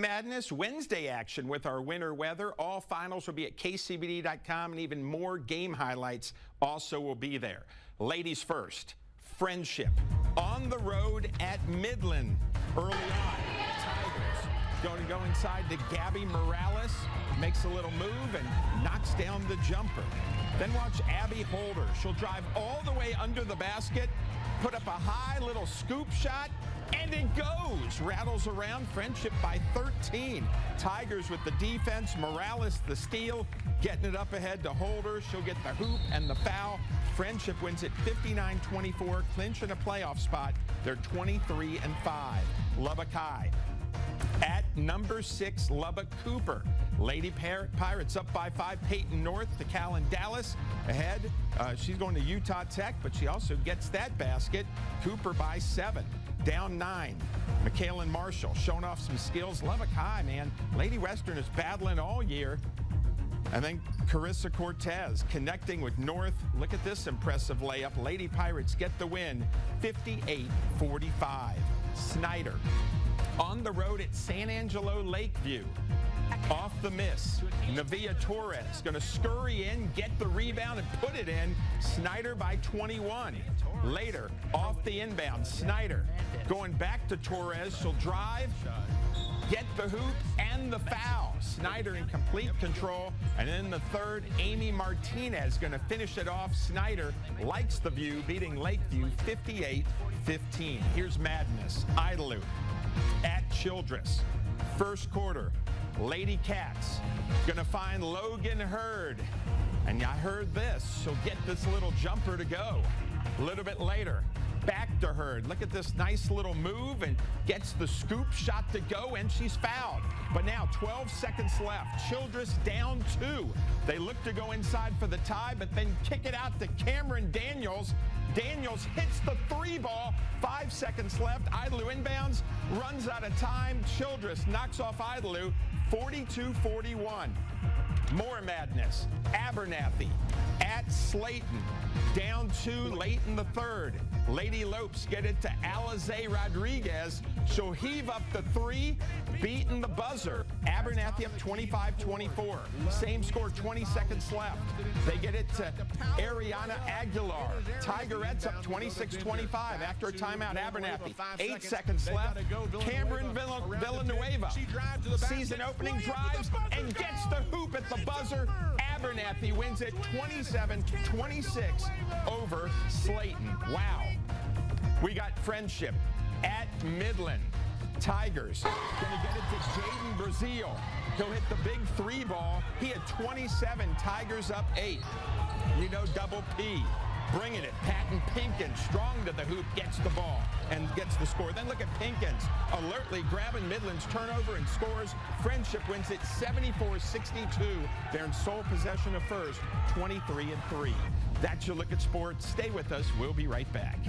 Madness Wednesday action with our winter weather. All finals will be at kcbd.com, and even more game highlights also will be there. Ladies first, Friendship on the road at Midland early on. Tigers going to go inside to Gabby Morales, makes a little move and knocks down the jumper. Then watch Abby Holder. She'll drive all the way under the basket, put up a high little scoop shot, and it goes. Rattles around. Friendship by 13. Tigers with the defense. Morales the steal, getting it up ahead to Holder. She'll get the hoop and the foul. Friendship wins it 59-24, clinching a playoff spot. They're 23-5. Lubbock High at number 6, Lubbock Cooper. Lady Pirates up by 5. Peyton North to Callan Dallas ahead. She's going to Utah Tech, but she also gets that basket. Cooper by 7. Down 9. McKaylin Marshall showing off some skills. Lubbock High, man. Lady Western is battling all year. And then Carissa Cortez connecting with North. Look at this impressive layup. Lady Pirates get the win, 58-45. Snyder on the road at San Angelo Lakeview. Off the miss, Navia Torres going to scurry in, get the rebound, and put it in. Snyder by 21. Later, off the inbound, Snyder going back to Torres. She'll drive, get the hoop, and the foul. Snyder in complete control. And in the third, Amy Martinez going to finish it off. Snyder likes the view, beating Lakeview 58-15. Here's Madness. Idalou at Childress. First quarter, Lady Cats going to find Logan Hurd. And I heard this. She'll get this little jumper to go. A little bit later, back to Hurd. Look at this nice little move and gets the scoop shot to go, and she's fouled. But now 12 seconds left. Childress down 2. They look to go inside for the tie, but then kick it out to Cameron Daniels. Daniels hits the 3 ball. 5 seconds left. Idalou inbounds, runs out of time. Childress knocks off Idalou, 42-41. More madness. Abernathy at Slayton. Down 2 late in the third. Lady Lopes get it to Alize Rodriguez. She'll heave up the 3, beating the buzzer. Abernathy up 25-24. Same score, 20 seconds left. They get it to Ariana Aguilar. Tigerettes up 26-25 after a timeout. Abernathy, 8 seconds left. Cameron Villanueva, season opening, drives and gets the hoop at the buzzer. Abernathy wins it 27-26 over Slayton. Wow. We got Friendship at Midland. Tigers going to get it to Jaden Brazil. He'll hit the big 3 ball. He had 27. Tigers up 8. You know, double P. Bringing it. Patton Pinkins, strong to the hoop, gets the ball and gets the score. Then look at Pinkins, alertly grabbing Midland's turnover and scores. Friendship wins it 74-62. They're in sole possession of first, 23-3. That's your look at sports. Stay with us. We'll be right back.